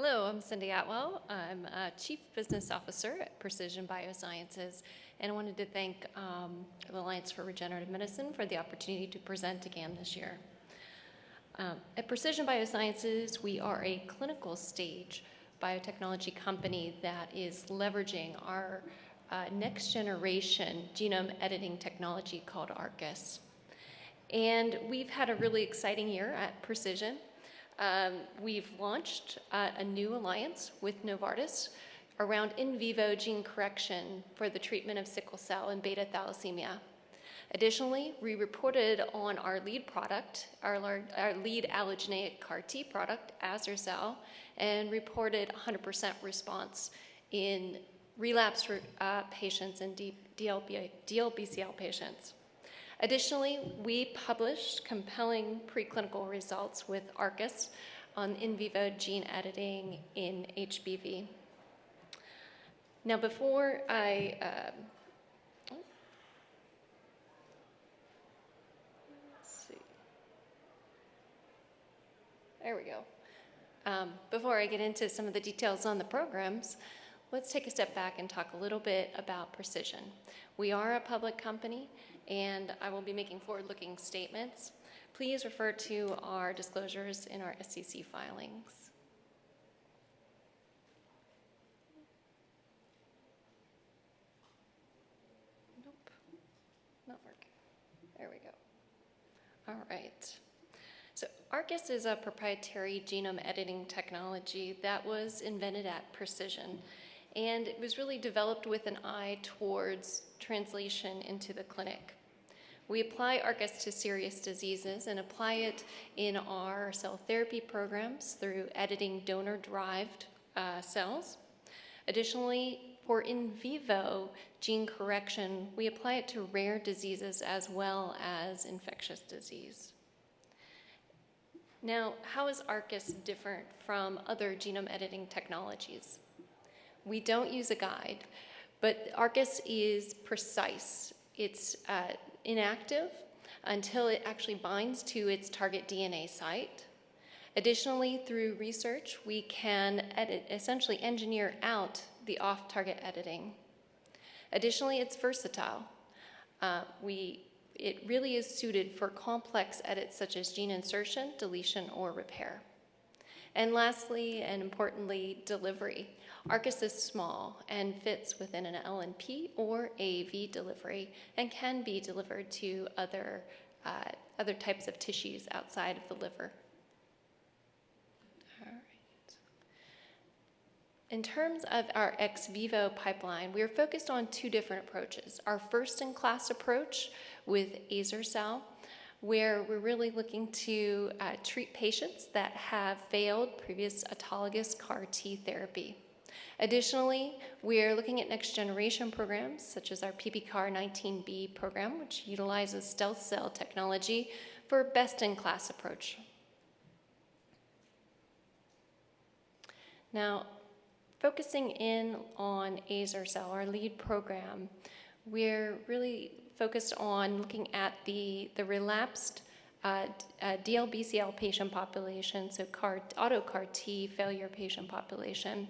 Hello, I'm Cindy Atwell. I'm a Chief Business Officer at Precision BioSciences, and I wanted to thank the Alliance for Regenerative Medicine for the opportunity to present again this year. At Precision BioSciences, we are a clinical stage biotechnology company that is leveraging our next generation genome editing technology called ARCUS. And we've had a really exciting year at Precision. We've launched a new alliance with Novartis around in vivo gene correction for the treatment of sickle cell and beta thalassemia. Additionally, we reported on our lead product, our lead allogeneic CAR T product, Azercel, and reported 100% response in relapsed patients and DLBCL patients. Additionally, we published compelling preclinical results with ARCUS on in vivo gene editing in HBV. Now, before I there we go. Before I get into some of the details on the programs, let's take a step back and talk a little bit about Precision. We are a public company, and I will be making forward-looking statements. Please refer to our disclosures in our SEC filings. Nope, not working. There we go. All right. So ARCUS is a proprietary genome editing technology that was invented at Precision, and it was really developed with an eye towards translation into the clinic. We apply ARCUS to serious diseases and apply it in our cell therapy programs through editing donor-derived cells. Additionally, for in vivo gene correction, we apply it to rare diseases as well as infectious disease. Now, how is ARCUS different from other genome editing technologies? We don't use a guide, but ARCUS is precise. It's inactive until it actually binds to its target DNA site. Additionally, through research, we can essentially engineer out the off-target editing. Additionally, it's versatile. It really is suited for complex edits such as gene insertion, deletion, or repair. And lastly, and importantly, delivery. ARCUS is small and fits within an LNP or AAV delivery and can be delivered to other types of tissues outside of the liver. All right. In terms of our ex vivo pipeline, we are focused on two different approaches. Our first-in-class approach with Azercel, where we're really looking to treat patients that have failed previous autologous CAR T therapy. Additionally, we are looking at next-generation programs, such as our PBCAR19B program, which utilizes stealth cell technology for a best-in-class approach. Now, focusing in on Azercel, our lead program, we're really focused on looking at the relapsed DLBCL patient population, so auto CAR T failure patient population.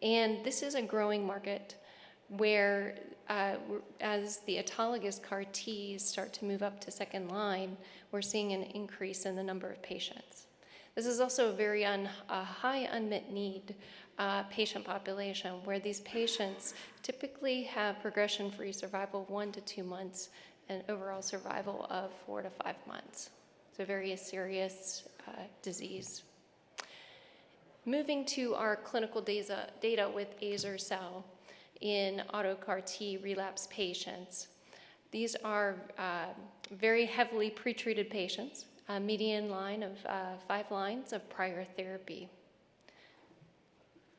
And this is a growing market where, as the autologous CAR Ts start to move up to second line, we're seeing an increase in the number of patients. This is also a very high unmet need patient population, where these patients typically have progression-free survival of 1 to 2 months and overall survival of 4 to 5 months. So very serious disease. Moving to our clinical data with Azercel in auto CAR T relapse patients. These are very heavily pretreated patients, a median line of 5 lines of prior therapy.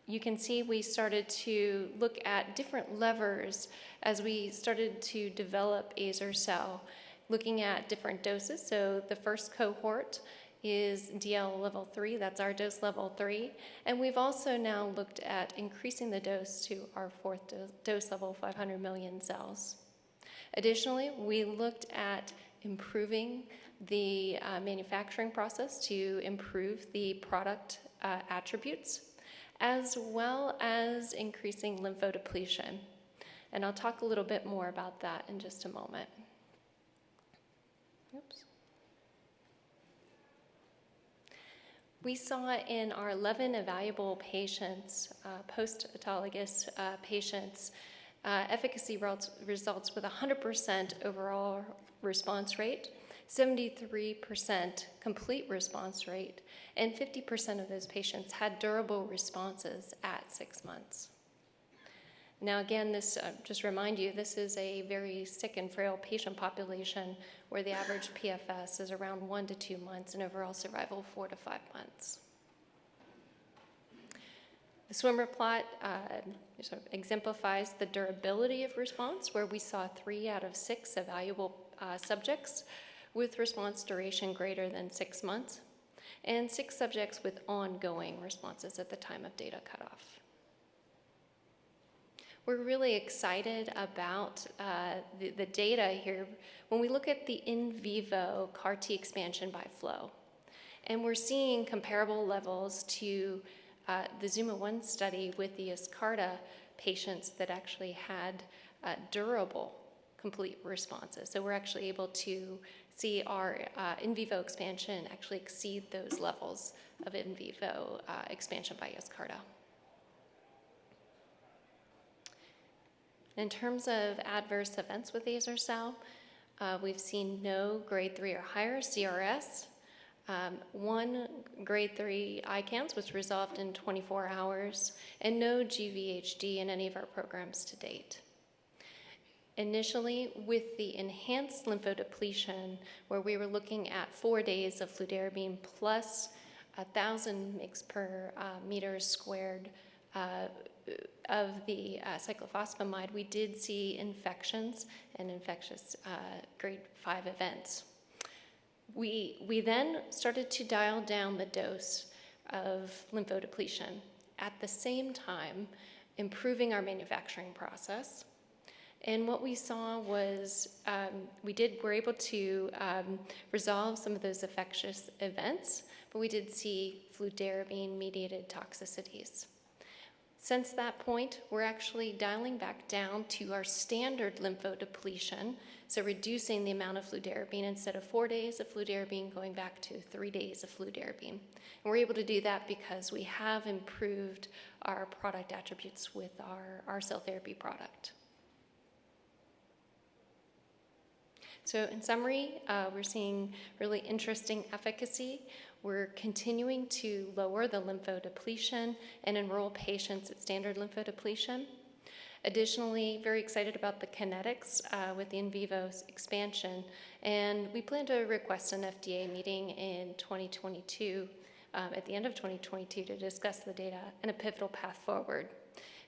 You can see we started to look at different levers as we started to develop Azercel, looking at different doses. So the first cohort is DL level 3, that's our dose level 3. And we've also now looked at increasing the dose to our 4th dose level, 500 million cells. Additionally, we looked at improving the manufacturing process to improve the product attributes, as well as increasing lymphodepletion. And I'll talk a little bit more about that in just a moment. Oops. We saw in our 11 evaluable patients, post-autologous patients, efficacy results with 100% overall response rate, 73% complete response rate, and 50% of those patients had durable responses at 6 months. Now again, this, just remind you, this is a very sick and frail patient population where the average PFS is around 1 to 2 months and overall survival 4 to 5 months. The swimmer plot sort of exemplifies the durability of response, where we saw 3 out of 6 evaluable subjects with response duration greater than 6 months, and 6 subjects with ongoing responses at the time of data cutoff. We're really excited about the data here when we look at the in vivo CAR T expansion by flow. And we're seeing comparable levels to the ZUMA-1 study with the Yescarta patients that actually had durable complete responses. So we're actually able to see our in vivo expansion actually exceed those levels of in vivo expansion by Yescarta. In terms of adverse events with azer-cel, we've seen no grade 3 or higher CRS, 1 grade 3 ICANS was resolved in 24 hours, and no GVHD in any of our programs to date. Initially, with the enhanced lymphodepletion, where we were looking at 4 days of fludarabine plus 1,000 mg per meter squared of the cyclophosphamide, we did see infections and infectious grade 5 events. We then started to dial down the dose of lymphodepletion, at the same time improving our manufacturing process. And what we saw was we're able to resolve some of those infectious events, but we did see fludarabine-mediated toxicities. Since that point, we're actually dialing back down to our standard lymphodepletion, so reducing the amount of fludarabine. Instead of 4 days of fludarabine, going back to 3 days of fludarabine. And we're able to do that because we have improved our product attributes with our cell therapy product. So in summary, we're seeing really interesting efficacy. We're continuing to lower the lymphodepletion and enroll patients at standard lymphodepletion. Additionally, very excited about the kinetics with the in vivo expansion, and we plan to request an FDA meeting in 2022, at the end of 2022, to discuss the data and a pivotal path forward.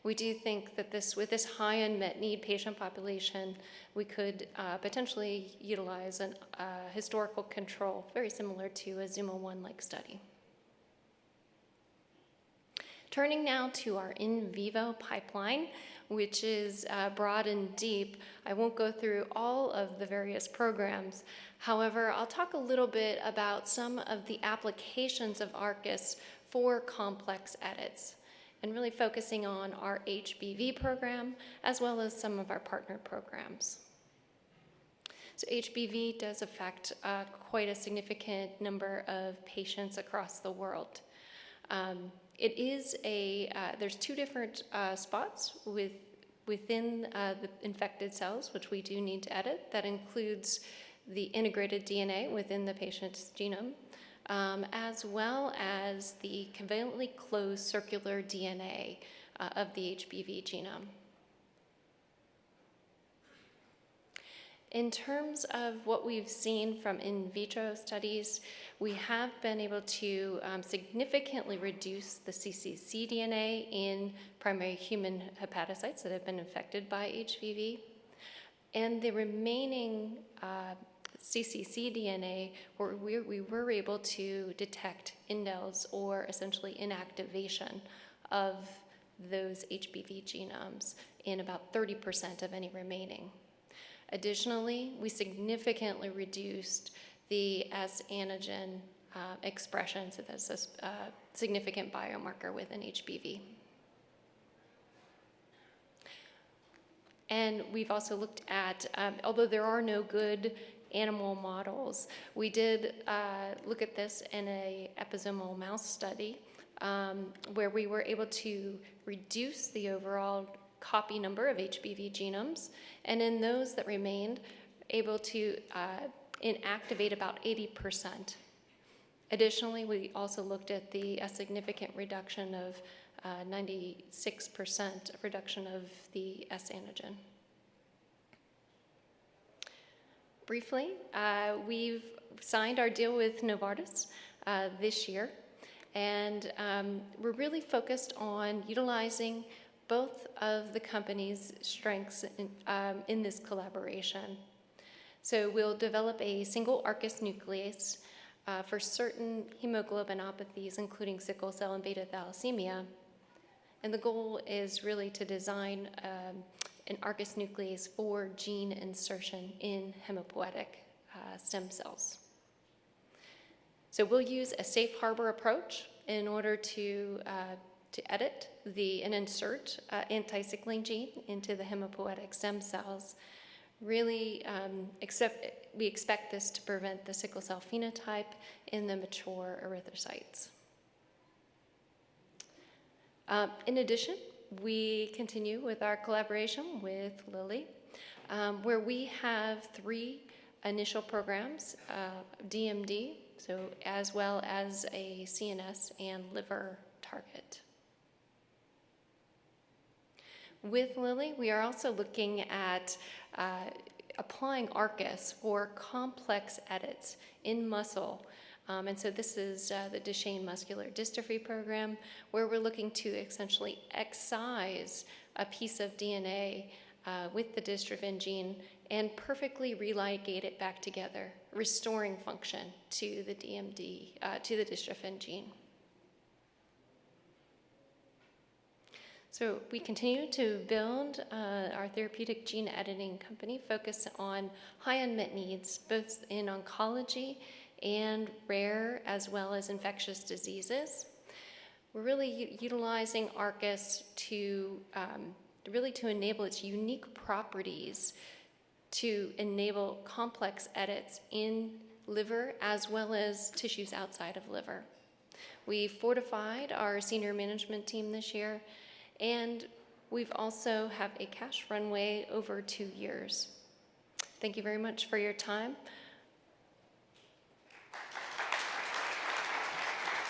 We do think that with this high unmet need patient population, we could potentially utilize a historical control very similar to a ZUMA-1-like study. Turning now to our in vivo pipeline, which is broad and deep. I won't go through all of the various programs. However, I'll talk a little bit about some of the applications of ARCUS for complex edits, and really focusing on our HBV program, as well as some of our partner programs. So HBV does affect quite a significant number of patients across the world. It is there's 2 different spots within the infected cells, which we do need to edit. That includes the integrated DNA within the patient's genome, as well as the covalently closed circular DNA of the HBV genome. In terms of what we've seen from in vitro studies, we have been able to significantly reduce the cccDNA in primary human hepatocytes that have been infected by HBV. And the remaining cccDNA, we were able to detect indels, or essentially inactivation of those HBV genomes, in about 30% of any remaining. Additionally, we significantly reduced the S antigen expression, so that's a significant biomarker within HBV. And we've also looked at, although there are no good animal models, we did look at this in a episomal mouse study where we were able to reduce the overall copy number of HBV genomes, and in those that remained, able to inactivate about 80%. Additionally, we also looked at a significant reduction of 96% reduction of the S antigen. Briefly, we've signed our deal with Novartis this year, and we're really focused on utilizing both of the company's strengths in this collaboration. So we'll develop a single ARCUS nuclease for certain hemoglobinopathies, including sickle cell and beta thalassemia. And the goal is really to design an ARCUS nuclease for gene insertion in hematopoietic stem cells. So we'll use a safe harbor approach in order to edit and insert anti-sickling gene into the hematopoietic stem cells. Really, we expect this to prevent the sickle cell phenotype in the mature erythrocytes. In addition, we continue with our collaboration with Lilly, where we have 3 initial programs, DMD, so as well as a CNS and liver target. With Lilly, we are also looking at applying ARCUS for complex edits in muscle. And so this is the Duchenne muscular dystrophy program, where we're looking to essentially excise a piece of DNA with the dystrophin gene and perfectly religate it back together, restoring function to the to the dystrophin gene. So we continue to build our therapeutic gene editing company, focus on high unmet needs, both in oncology and rare as well as infectious diseases. We're really utilizing ARCUS to enable its unique properties to enable complex edits in liver as well as tissues outside of liver. We fortified our senior management team this year, and we've also have a cash runway over 2 years. Thank you very much for your time.